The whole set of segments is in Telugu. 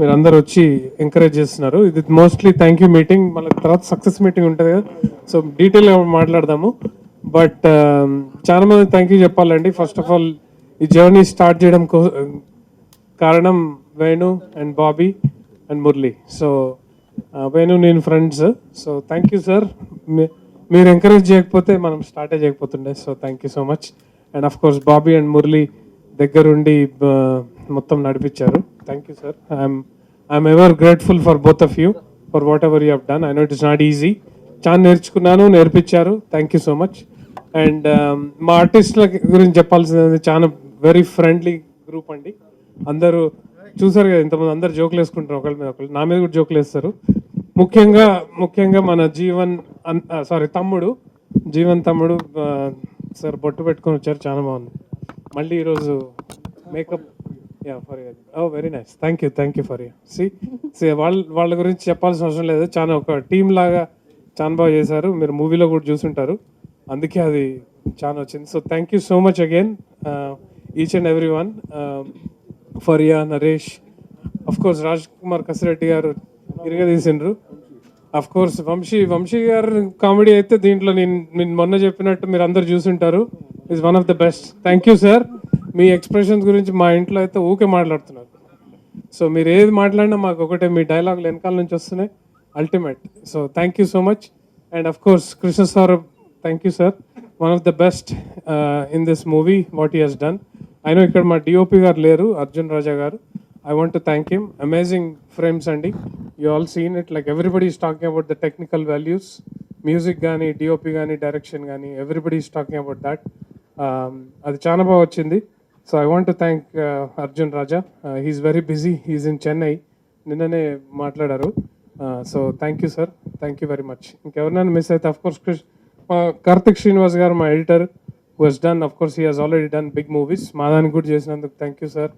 మీరు అందరు వచ్చి ఎంకరేజ్ చేస్తున్నారు. ఇది మోస్ట్లీ థ్యాంక్ యూ మీటింగ్, మళ్ళీ తర్వాత సక్సెస్ మీటింగ్ ఉంటుంది కదా, సో డీటెయిల్గా మాట్లాడదాము. బట్ చాలా మంది థ్యాంక్ యూ చెప్పాలండి. ఫస్ట్ ఆఫ్ ఆల్ ఈ జర్నీ స్టార్ట్ చేయడం కారణం Venu and Bobby and Murali. So Venu నేను friends. So thank you sir. మీరు ఎంకరేజ్ చేయకపోతే మనం స్టార్టే చేయకపోతుండే. So thank you so much. And of course Bobby and Murali దగ్గరుండి మొత్తం నడిపించారు. Thank you sir. I'm ever grateful for both of you for whatever you have done. I know it is not easy. చాలా నేర్చుకున్నాను, నేర్పించారు. Thank you so much. And మా ఆర్టిస్టుల గురించి చెప్పాల్సింది, చాలా వెరీ ఫ్రెండ్లీ గ్రూప్ అండి. అందరూ చూసారు కదా, ఇంతమంది అందరు జోకులు వేసుకుంటారు ఒకళ్ళ మీద ఒకళ్ళు. నా మీద కూడా జోకులు వేస్తారు. ముఖ్యంగా మన తమ్ముడు జీవన్ తమ్ముడు సార్ బొట్టు పెట్టుకొని వచ్చారు, చాలా బాగుంది. మళ్ళీ ఈరోజు makeup very nice. Thank you for you. వాళ్ళ గురించి చెప్పాల్సిన అవసరం లేదు. చాలా ఒక టీమ్ లాగా చాలా బాగా చేశారు. మీరు మూవీలో కూడా చూసుంటారు, అందుకే అది చాలా వచ్చింది. So thank you so much again each and every one. Faria, Naresh, of course Raj Kumar Kasireddy గారు ఇరుగా తీసిండ్రు. అఫ్ కోర్స్ వంశీ గారు కామెడీ అయితే దీంట్లో నేను మొన్న చెప్పినట్టు మీరు అందరు చూసుంటారు. Is one of the best. Thank you sir. Me expressions గురించి మా ఇంట్లో అయితే ఊకే మాట్లాడుతున్నారు. సో మీరు ఏది మాట్లాడినా మాకు ఒకటే, మీ డైలాగులు వెనకాల నుంచి వస్తున్నాయి, ultimate. So thank you so much. And of course Krishna sir, thank you sir. One of the best in this movie what he has done. I know ఇక్కడ మా డిఓపి గారు లేరు, అర్జున్ రాజా గారు. I want to thank him. Amazing frames, Andy. You all seen it. Like everybody is talking about the technical values, music gani, DOP gani, direction gani. Everybody is talking about that. Adi chaana baga vachindi. So I want to thank Arjun Raja. He's very busy. He's in Chennai. Ninnane matladaru. So thank you, sir. Thank you very much. Inkevarnana miss aithe, of course, Karthik Srinivas garu, my editor, who has done, of course, he has already done big movies. Madani good chesinanduku thank you, sir.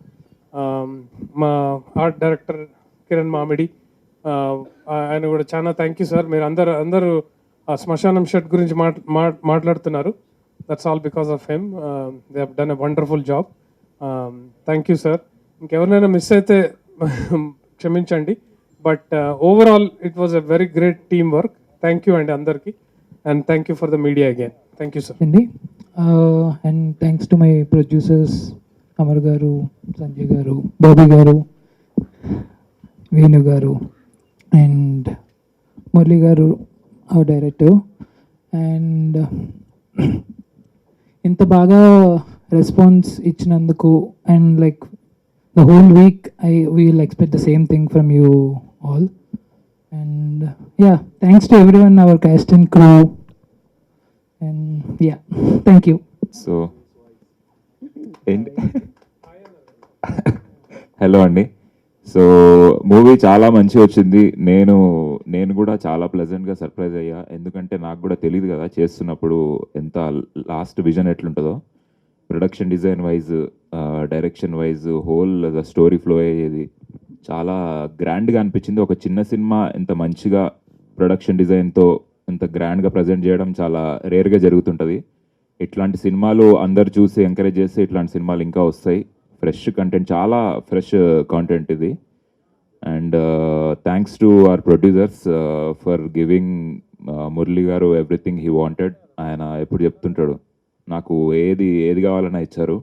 మా ఆర్ట్ డైరెక్టర్ కిరణ్ మామిడి, ఆయన కూడా చాలా థ్యాంక్ యూ సార్. మీరు అందరూ శ్మశానం షెడ్ గురించి మాట్లాడుతున్నారు. That's all because of him. They have done a wonderful job. Thank you sir. ఇంకెవరినైనా మిస్ అయితే క్షమించండి. But overall it was a very great team work. Thank you అండి అందరికీ. And thank you for the media again. Thank you sir. అండి and thanks to my producers Amar గారు, సంజయ్ గారు, బాబీ గారు, వేణు గారు అండ్ మురళి గారు, అవర్ డైరెక్టర్. అండ్ ఇంత బాగా రెస్పాన్స్ ఇచ్చినందుకు and like the whole week we will expect the same thing from you all. And yeah, thanks to everyone, our cast and crew. And yeah, thank you. So hello అండి. సో మూవీ చాలా మంచిగా వచ్చింది. నేను కూడా చాలా ప్లెజెంట్గా సర్ప్రైజ్ అయ్యా. ఎందుకంటే నాకు కూడా తెలియదు కదా చేస్తున్నప్పుడు ఎంత లాస్ట్ విజన్ ఎట్లుంటుందో. Production design wise, direction wise, whole the story flow అయ్యేది చాలా గ్రాండ్గా అనిపించింది. ఒక చిన్న సినిమా ఇంత మంచిగా ప్రొడక్షన్ డిజైన్తో ఇంత గ్రాండ్గా ప్రజెంట్ చేయడం చాలా రేర్గా జరుగుతుంటుంది. ఇట్లాంటి సినిమాలు అందరు చూసి ఎంకరేజ్ చేస్తే ఇట్లాంటి సినిమాలు ఇంకా వస్తాయి. ఫ్రెష్ కంటెంట్, చాలా ఫ్రెష్ కాంటెంట్ ఇది. And thanks to our producers for giving Murali గారు ఎవ్రీథింగ్ హీ వాంటెడ్. ఆయన ఎప్పుడు చెప్తుంటాడు నాకు ఏది కావాలన్నా ఇచ్చారు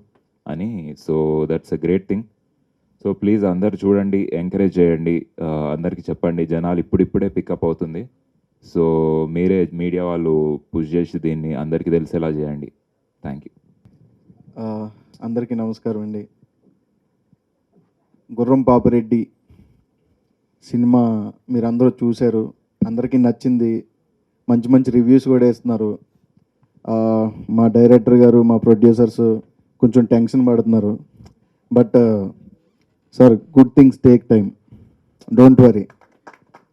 అని. So that's a great thing. So please అందరు చూడండి, ఎంకరేజ్ చేయండి, అందరికీ చెప్పండి. జనాలు ఇప్పుడిప్పుడే పికప్ అవుతుంది. సో మీరే మీడియా వాళ్ళు పుష్ చేసి దీన్ని అందరికీ తెలిసేలా చేయండి. Thank you. అందరికీ నమస్కారం అండి. గుర్రం పాపిరెడ్డి సినిమా మీరందరూ చూశారు, అందరికీ నచ్చింది. మంచి మంచి రివ్యూస్ కూడా వేస్తున్నారు. మా డైరెక్టర్ గారు, మా ప్రొడ్యూసర్స్ కొంచెం టెన్షన్ పడుతున్నారు. But sir, good things take time, don't worry.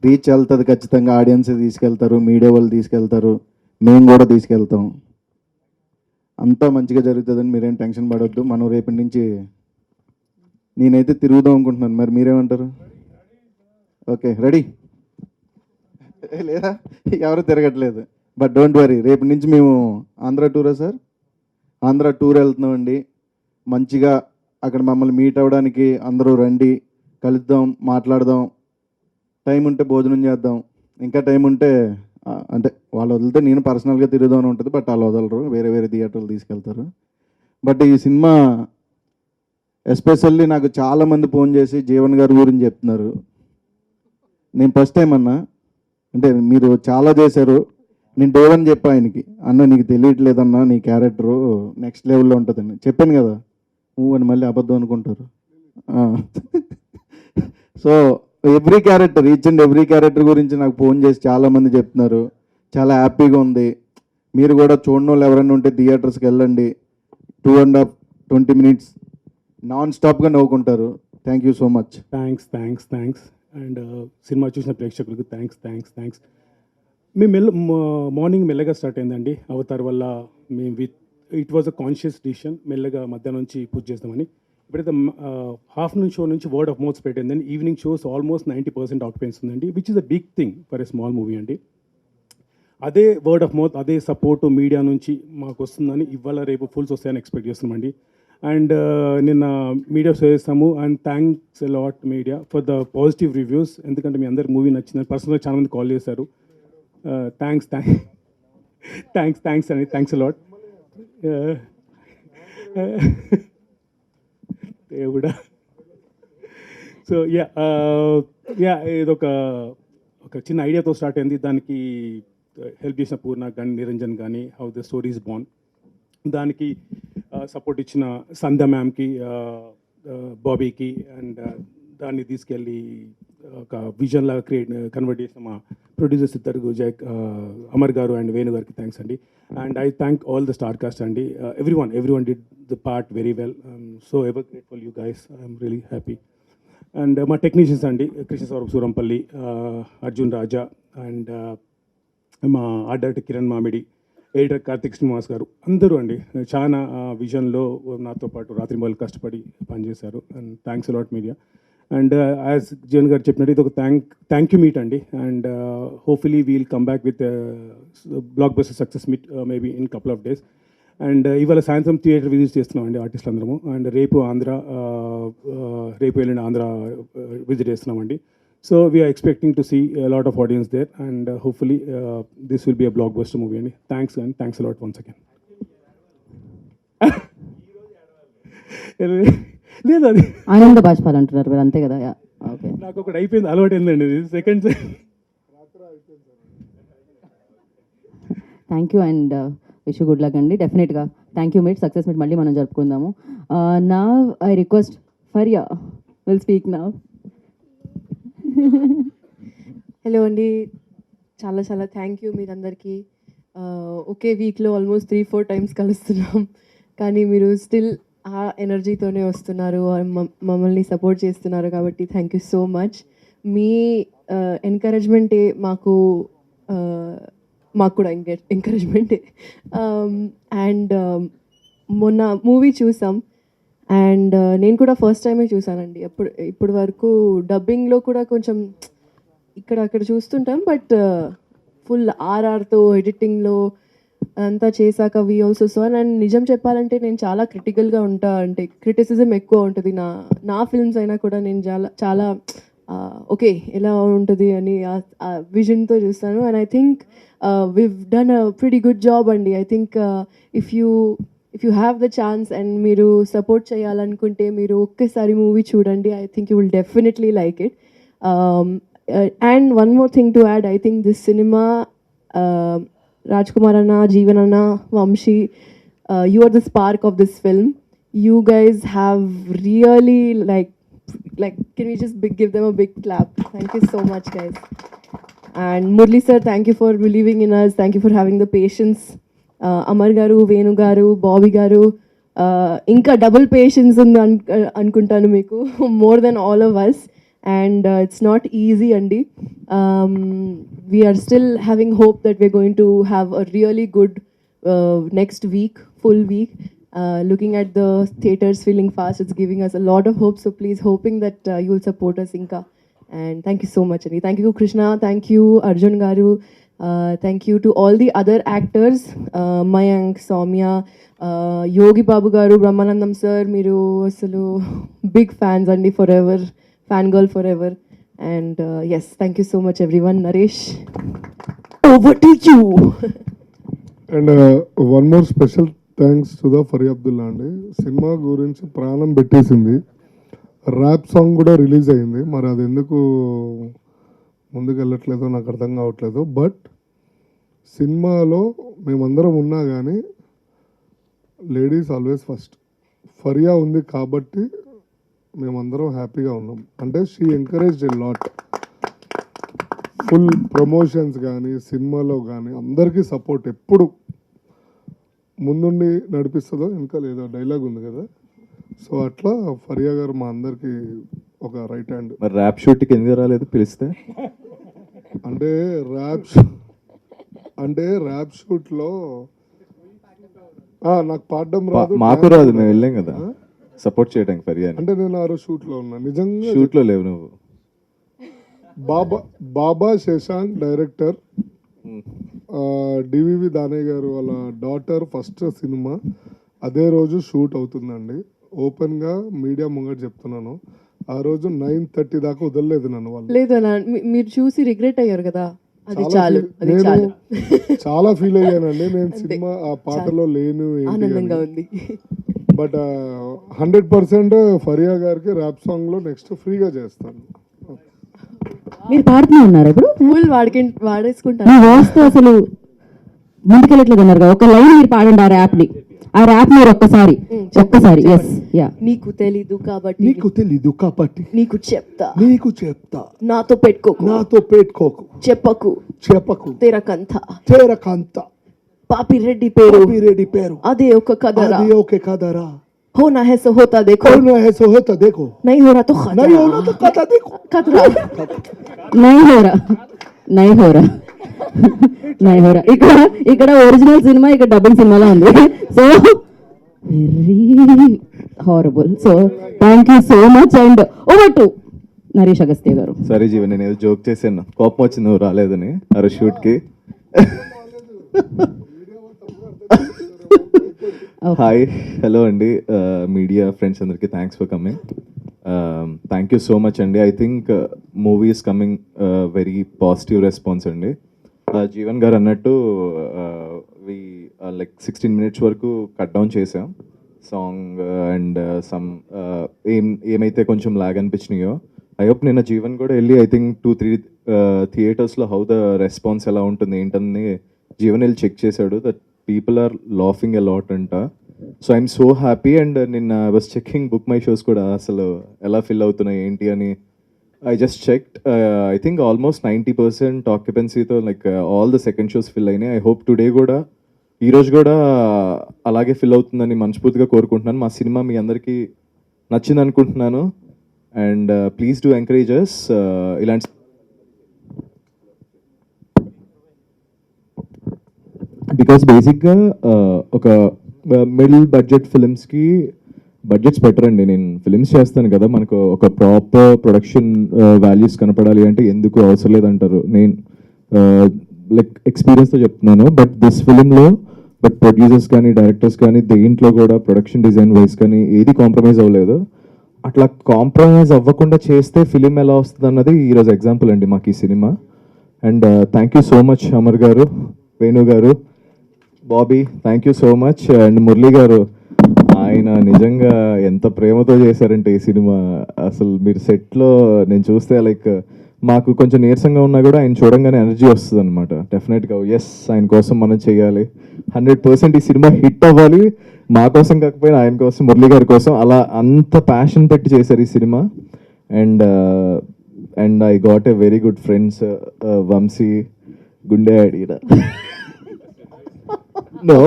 Reach వెళ్తుంది ఖచ్చితంగా. ఆడియన్స్ తీసుకెళ్తారు, మీడియా వాళ్ళు తీసుకెళ్తారు, మేము కూడా తీసుకెళ్తాం. అంతా మంచిగా జరుగుతుందని మీరేం టెన్షన్ పడొద్దు. మనం రేపటి నుంచి నేనైతే తిరుగుదాం అనుకుంటున్నాను. మరి మీరేమంటారు? ఓకే రెడీ లేదా ఎవరు తిరగట్లేదు బట్ డోంట్ వరీ రేపు నుంచి మేము ఆంధ్ర టూరా సార్ ఆంధ్ర టూర్ వెళ్తున్నామండి మంచిగా అక్కడ మమ్మల్ని మీట్ అవ్వడానికి అందరూ రండి కలుద్దాం మాట్లాడదాం టైం ఉంటే భోజనం చేద్దాం ఇంకా టైం ఉంటే అంటే వాళ్ళు వదిలితే నేను పర్సనల్గా తిరుగుదాం అని ఉంటుంది బట్ వాళ్ళు వదలరు వేరే వేరే థియేటర్లు తీసుకెళ్తారు బట్ ఈ సినిమా ఎస్పెషల్లీ నాకు చాలామంది ఫోన్ చేసి జీవన్ గారి గురించి చెప్తున్నారు నేను ఫస్ట్ టైం అన్నా అంటే మీరు చాలా చేశారు నేను డే వన్ చెప్పా ఆయనకి అన్న నీకు తెలియట్లేదన్నా నీ క్యారెక్టరు నెక్స్ట్ లెవెల్లో ఉంటుందని చెప్పాను కదా అని మళ్ళీ అబద్ధం అనుకుంటారు so every character each and every character గురించి నాకు ఫోన్ చేసి చాలామంది చెప్తున్నారు చాలా హ్యాపీగా ఉంది మీరు కూడా చూడని వాళ్ళు ఎవరైనా ఉంటే థియేటర్స్కి వెళ్ళండి 2.5 20 minutes నాన్ స్టాప్గా నవ్వుకుంటారు thank you so much thanks and cinema చూసిన ప్రేక్షకులకు థ్యాంక్స్ మేము మార్నింగ్ మెల్లగా స్టార్ట్ అయిందండి అవతార్ వల్ల మేము it was a conscious decision మెల్లగా మధ్యాహ్నం నుంచి పూజ చేద్దామని ఇప్పుడైతే హాఫ్టర్నూన్ షో నుంచి వర్డ్ ఆఫ్ మౌత్ స్ప్రెడ్ అయిందండి ఈవినింగ్ షోస్ ఆల్మోస్ట్ 90% ఆక్యుపెన్స్ ఉందండి which is a big thing for a small movie అండి అదే వర్డ్ ఆఫ్ మౌత్ అదే సపోర్టు మీడియా నుంచి మాకు వస్తుందని ఇవాళ రేపు ఫుల్స్ వస్తాయని ఎక్స్పెక్ట్ చేస్తున్నామండి అండ్ నిన్న మీడియా షో చేస్తాము and thanks a lot media for the positive reviews ఎందుకంటే మీ అందరికి మూవీ నచ్చిందని పర్సనల్గా చాలా మంది కాల్ చేశారు థ్యాంక్స్ అండి థ్యాంక్స్ అలాట్ దేవుడా సో ఇదొక చిన్న ఐడియాతో స్టార్ట్ అయింది దానికి హెల్ప్ చేసిన పూర్ణ కానీ నిరంజన్ కానీ హౌ ద స్టోరీస్ బాన్ దానికి సపోర్ట్ ఇచ్చిన సంధ్య మ్యామ్కి బాబీకి అండ్ దాన్ని తీసుకెళ్ళి ఒక విజన్ లాగా కన్వర్ట్ చేసిన మా ప్రొడ్యూసర్స్ ఇద్దరు అమర్ గారు అండ్ వేణు గారికి థ్యాంక్స్ అండి and I thank all the star cast అండి everyone did the part very well so ever grateful you guys I'm really happy and మా టెక్నీషియన్స్ అండి కృష్ణ సౌరభ్ సూరంపల్లి అర్జున్ రాజా అండ్ మా art director Kiran Mamidi editor Karthik Srinivas గారు అందరూ అండి చాలా విజన్లో నాతో పాటు రాత్రి మొదలు కష్టపడి పనిచేశారు and thanks a lot media and as Jagan గారు చెప్పినట్టు ఇది ఒక థ్యాంక్ యూ మీట్ అండి and hopefully we'll come back with block buster success meet maybe in couple of days and ఇవాళ సాయంత్రం థియేటర్ విజిట్ చేస్తున్నాం అండి ఆర్టిస్టులు అందరము అండ్ రేపు వెళ్ళిన ఆంధ్ర విజిట్ చేస్తున్నామండి so we are expecting to see lot of audience there and hopefully this will be a blockbuster movie అండి థ్యాంక్స్ అలాట్ వన్స్ అగైన్ లేదు అది ఆనంద బాష్పాలు అంటున్నారు మీరు అంతే కదా ఓకే నాకు ఒకటి అయిపోయింది అలవాటు ఏంటండి ఇది second thank you and wish good luck అండి డెఫినెట్గా thank you meet success meet మళ్ళీ మనం జరుపుకుందాము నా I request for yeah will speak నా హలో అండి చాలా థ్యాంక్ యూ మీరందరికీ ఒకే వీక్లో ఆల్మోస్ట్ 3-4 టైమ్స్ కలుస్తున్నాం కానీ మీరు స్టిల్ ఆ ఎనర్జీతోనే వస్తున్నారు మమ్మల్ని సపోర్ట్ చేస్తున్నారు కాబట్టి థ్యాంక్ యూ సో మచ్ మీ ఎంకరేజ్మెంటే మాకు కూడా ఎంకరేజ్మెంటే అండ్ మొన్న మూవీ చూసాం అండ్ నేను కూడా ఫస్ట్ టైమే చూసానండి ఇప్పుడు వరకు డబ్బింగ్లో కూడా కొంచెం అక్కడ చూస్తుంటాం బట్ ఫుల్ ఆర్ఆర్తో ఎడిటింగ్లో అంతా చేశాక వీ ఆల్సో సో అండ్ నిజం చెప్పాలంటే నేను చాలా క్రిటికల్గా ఉంటా అంటే క్రిటిసిజం ఎక్కువ ఉంటుంది నా ఫిల్మ్స్ అయినా కూడా నేను చాలా ఓకే ఎలా ఉంటుంది అని ఆ విజన్తో చూస్తాను and I think we've done a pretty good job అండి I think if you have the chance and మీరు సపోర్ట్ చేయాలనుకుంటే మీరు ఒక్కసారి మూవీ చూడండి I think you will definitely like it and one more thing to add I think this cinema Raj Kumar Anna, Jeevan Anna, Vamshi, you are the spark of this film. You guys have really like can we just give them a big clap? Thank you so much, guys. And Murli sir, thank you for believing in us. Thank you for having the patience. Amar garu, Venu garu, Bobby garu, inka double patience undi anukuntanu meeku more than all of us. And it's not easy, Andy. We are still having hope that we're going to have a really good next week, full week. Looking at the theaters filling fast, it's giving us a lot of hope. So please, hoping that you'll support us, Inka. And thank you so much, Andy. Thank you, Krishna. Thank you, Arjun Garu. Thank you to all the other actors, Mayank, Soumya, Yogi Babu Garu, Brahmanandam sir. Miru asalu big fans andi forever, fangirl forever. And yes, thank you so much, everyone. Naresh, over to you. And one more special thanks to the Faria Abdullah అండి. సినిమా గురించి ప్రాణం పెట్టేసింది. ర్యాప్ సాంగ్ కూడా రిలీజ్ అయింది, మరి అది ఎందుకు ముందుకు వెళ్ళట్లేదో నాకు అర్థం కావట్లేదు. బట్ సినిమాలో మేమందరం ఉన్నా కానీ లేడీస్ ఆల్వేస్ ఫస్ట్. ఫరియా ఉంది కాబట్టి మేమందరం హ్యాపీగా ఉన్నాం. అంటే she encourage a lot. Full promotions కానీ సినిమాలో కానీ అందరికీ సపోర్ట్ ఎప్పుడు ముందుండి నడిపిస్తుందో. ఇంకా లేదో డైలాగ్ ఉంది కదా, సో అట్లా ఫరియా గారు మా అందరికి ఒక రైట్ హ్యాండ్. మరి ర్యాప్ షూట్కి ఎందుకు రాలేదు పిలిస్తే? అంటే ర్యాప్ షూట్లో నాకు పాడడం రాదు, మాకు రాదు, మేము వెళ్ళాం కదా సపోర్ట్ చేయడానికి ఫరియా. అంటే నేను ఆ రోజు షూట్లో ఉన్నా. నిజంగా షూట్లో లేవు నువ్వు. బాబా శశాంక్ డైరెక్టర్, డివివి దానయ్య గారు వాళ్ళ డాటర్ ఫస్ట్ సినిమా అదే రోజు షూట్ అవుతుందండి. ఓపెన్గా మీడియా ముంగట చెప్తున్నాను, ఆ రోజు 9:30 దాకా వదలలేదు నన్ను వాళ్ళు. లేదు అన్న, మీరు చూసి రిగ్రెట్ అయ్యారు కదా, అది చాలు, అది నేను చాలు. చాలా ఫీల్ అయ్యానండి. నేను సినిమా ఆ పాటలో లేను ఆనందంగా ఉంది. బట్ 100% ఫరియా గారికి ర్యాప్ సాంగ్లో నెక్స్ట్ ఫ్రీగా చేస్తాను. మీరు పాడుతూనే ఉన్నారు ఇప్పుడు. ఫుల్ వాడేసుకుంటారు. మీ వాయిస్తో అసలు ముందుకెళ్ళట్లేదు అన్నారు కదా, ఒక లైన్ మీరు పాడండి ఆ ర్యాప్ని. ఆ ర్యాప్ మీరు ఒక్కసారి ఎస్ యా. నీకు తెలీదు కాబట్టి నీకు చెప్తా నాతో పెట్టుకోకు చెప్పకు తేరకంత పాపిరెడ్డి పేరు అదే ఒక కదరా होना है सो होता देखो नहीं हो रहा तो खतरा नहीं हो रहा ఇక్కడ ఒరిజినల్ సినిమా, ఇక్కడ డబ్బింగ్ సినిమాలో ఉంది. So very horrible. So thank you so much. And over to Naresh Agastya గారు. సరే జీవన్, నేను ఏదో జోక్ చేశాను, కోపం వచ్చింది నువ్వు రాలేదని ఆ షూట్కి. హాయ్, హలో అండి, మీడియా ఫ్రెండ్స్ అందరికీ thanks for coming. Thank you so much అండి. I think movie is coming very positive response అండి. జీవన్ గారు అన్నట్టు వి లైక్ 16 minutes వరకు కట్ డౌన్ చేసాం సాంగ్ అండ్ సమ్ ఏమైతే కొంచెం లాగ్ అనిపించినాయో. ఐ హోప్ నిన్న జీవన్ కూడా వెళ్ళి ఐ థింక్ 2-3 థియేటర్స్లో హౌ ద రెస్పాన్స్ ఎలా ఉంటుంది ఏంటని జీవన్ వెళ్ళి చెక్ చేశాడు. That people are laughing a lot అంట. So I'm so happy. And నిన్న I was checking book my shows కూడా అసలు ఎలా ఫిల్ అవుతున్నాయి ఏంటి అని. I just checked. I think almost 90% ఆక్యుపెన్సీతో like all the second shows fill అయినాయి. ఐ హోప్ టుడే కూడా, ఈరోజు కూడా అలాగే ఫిల్ అవుతుందని మనస్ఫూర్తిగా కోరుకుంటున్నాను. మా సినిమా మీ అందరికీ నచ్చింది అనుకుంటున్నాను. And please do encourage us. ఇలాంటి బికాస్ బేసిక్గా ఒక మిడిల్ బడ్జెట్ ఫిలిమ్స్కి బడ్జెట్స్ బెటర్ అండి. నేను ఫిలిమ్స్ చేస్తాను కదా, మనకు ఒక ప్రాపర్ ప్రొడక్షన్ వాల్యూస్ కనపడాలి అంటే ఎందుకు అవసరం లేదంటారు. నేను లైక్ ఎక్స్పీరియన్స్తో చెప్తున్నాను. బట్ దిస్ ఫిలింలో బట్ ప్రొడ్యూసర్స్ కానీ డైరెక్టర్స్ కానీ దేంట్లో కూడా ప్రొడక్షన్ డిజైన్ వైజ్ కానీ ఏది కాంప్రమైజ్ అవ్వలేదు. అట్లా కాంప్రమైజ్ అవ్వకుండా చేస్తే ఫిలిం ఎలా వస్తుంది అన్నది ఈరోజు ఎగ్జాంపుల్ అండి మాకు ఈ సినిమా. And thank you so much Amar గారు, వేణు గారు, Bobby, thank you so much. And Murali గారు, ఆయన నిజంగా ఎంత ప్రేమతో చేశారంటే ఈ సినిమా. అసలు మీరు సెట్లో నేను చూస్తే లైక్ మాకు కొంచెం నీరసంగా ఉన్నా కూడా ఆయన చూడంగానే ఎనర్జీ వస్తుంది అనమాట. డెఫినెట్గా ఎస్, ఆయన కోసం మనం చేయాలి. 100% ఈ సినిమా హిట్ అవ్వాలి. మా కోసం కాకపోయినా ఆయన కోసం, మురళీ గారి కోసం, అలా అంత ప్యాషన్ పెట్టి చేశారు ఈ సినిమా. And I got a very good friends, Vamsi, గుండె అడిగిన నో.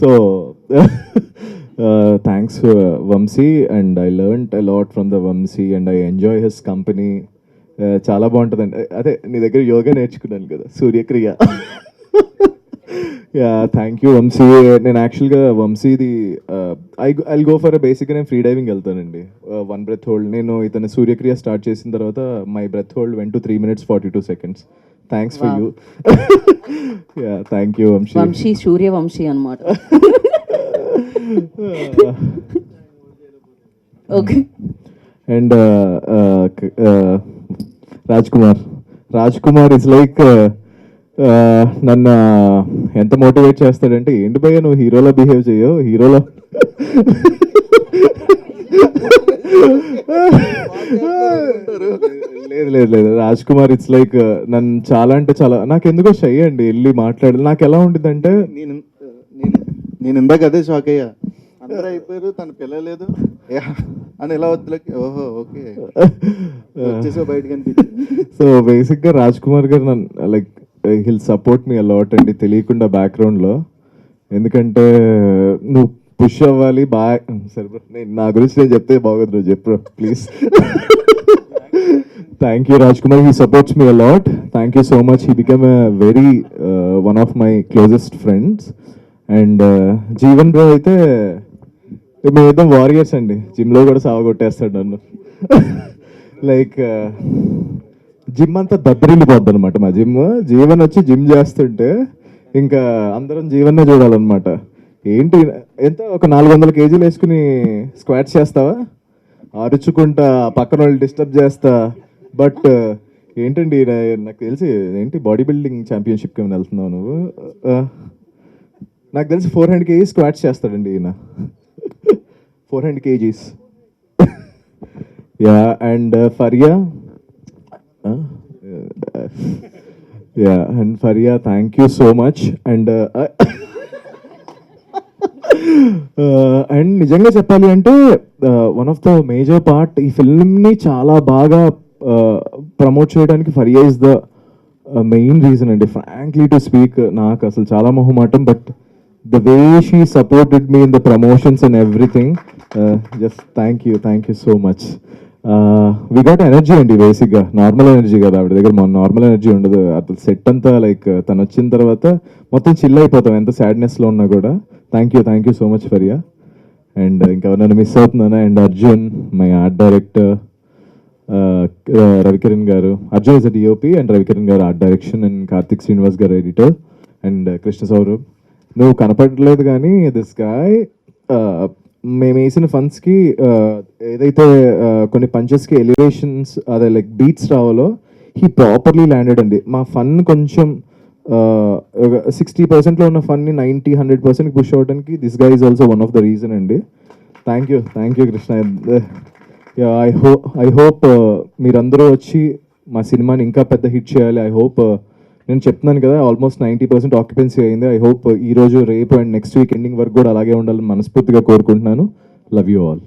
So thanks Vamsi, and I learned a lot from the Vamsi and I enjoy his company. చాలా బాగుంటుందండి. అదే నీ దగ్గర యోగా నేర్చుకున్నాను కదా, Suryakriya. Yeah thank you Vamshi. నేను యాక్చువల్గా వంశీది ఐల్ గో ఫర్ బేసిక్గా నేను ఫ్రీ డైవింగ్ వెళ్తానండి. 1 బ్రెత్ హోల్డ్. నేను ఇతను సూర్యక్రియ స్టార్ట్ చేసిన తర్వాత my breath hold went to 3 minutes 42 seconds. Thanks for you. Yeah thank you Vamshi. Vamshi Suryavamshi అనమాట. Okay. And Raj Kumar is like నన్ను ఎంత మోటివేట్ చేస్తాడంటే, ఏంటి భయ్య నువ్వు హీరోలో బిహేవ్ చేయవు, హీరోలో లేదు రాజ్ కుమార్ ఇట్స్ లైక్ నన్ను చాలా అంటే చాలా నాకు ఎందుకో షై అండి వెళ్ళి మాట్లాడాలి. నాకు ఎలా ఉంటుందంటే నేను ఇందాక అదే షాక్ అయ్యా. అందరూ అయిపోయారు, తను పిల్లలేదు అని ఎలా వద్దులకి. ఓహో ఓకే వచ్చేసా బయటకు అనిపించింది. సో బేసిక్గా రాజ్ కుమార్ గారు నన్ను like hill support me a lot అండి, తెలియకుండా బ్యాక్గ్రౌండ్లో. ఎందుకంటే నువ్వు పుష్ అవ్వాలి బాగా. సరే బ్రో, నా గురించి నేను చెప్తే బాగోదు, నువ్వు చెప్పు please. Thank you Raj Kumar, he supports me a lot. Thank you so much. He become a very one of my closest friends. And Jeevan bro అయితే మేమిద్దరం వారియర్స్ అండి. జిమ్లో కూడా సావగొట్టేస్తాడు నన్ను. లైక్ జిమ్ అంతా దద్దరిల్లిపోద్ది అనమాట మా జిమ్. జీవన్ వచ్చి జిమ్ చేస్తుంటే ఇంకా అందరం జీవన్నే చూడాలన్నమాట. ఏంటి ఎంత ఒక 400 kgs వేసుకుని స్క్వాట్స్ చేస్తావా, అరుచుకుంటా పక్కన వాళ్ళు డిస్టర్బ్ చేస్తా. బట్ ఏంటండి నాకు తెలిసి ఏంటి బాడీ బిల్డింగ్ ఛాంపియన్షిప్కి ఏమైనా వెళ్తున్నావు నువ్వు? నాకు తెలిసి 400 kgs స్క్వాట్స్ చేస్తాడండి ఈయన. 400 kgs. Yeah. And Faria and Faria thank you so much. And and నిజంగా చెప్పాలి అంటే one of the major part ఈ ఫిల్మ్ని చాలా బాగా ప్రమోట్ చేయడానికి Faria is the main reason అండి. ఫ్రాంక్లీ టు స్పీక్ నాకు అసలు చాలా మొహమాటం, but the way she supported me in the promotions and everything, just thank you so much. We got energy అండి బేసిక్గా, నార్మల్ ఎనర్జీ కదా ఆవిడ దగ్గర. నార్మల్ ఎనర్జీ ఉండదు. అసలు సెట్ అంతా లైక్ తను వచ్చిన తర్వాత మొత్తం చిల్ అయిపోతాం ఎంత సాడ్నెస్లో ఉన్నా కూడా. Thank you so much Faria. And ఇంకా నన్ను మిస్ అవుతున్నాను. And Arjun, my art director, Ravikiran గారు. Arjun is a DOP and Ravikiran గారు art direction, and Karthik Srinivas గారు ఎడిటర్, అండ్ కృష్ణ సౌరభ్. నువ్వు కనపడలేదు కానీ దిస్ గాయ్ మేము వేసిన ఫండ్స్కి ఏదైతే కొన్ని పంచెస్కి ఎలివేషన్స్ అదే లైక్ బీట్స్ రావాలో హీ ప్రాపర్లీ ల్యాండెడ్ అండి. మా ఫన్ కొంచెం 60%లో ఉన్న ఫన్ని 90-100% పుష్ అవడానికి this guy is also one of the reason అండి. Thank you Krishna. I hope మీరందరూ వచ్చి మా సినిమాని ఇంకా పెద్ద హిట్ చేయాలి. ఐ హోప్ నేను చెప్తున్నాను కదా ఆల్మోస్ట్ 90% ఆక్యుపెన్సీ అయింది. ఐ హోప్ ఈరోజు రేపు అండ్ నెక్స్ట్ వీక్ ఎండింగ్ వరకు కూడా అలాగే ఉండాలని మనస్ఫూర్తిగా కోరుకుంటున్నాను. Love you all.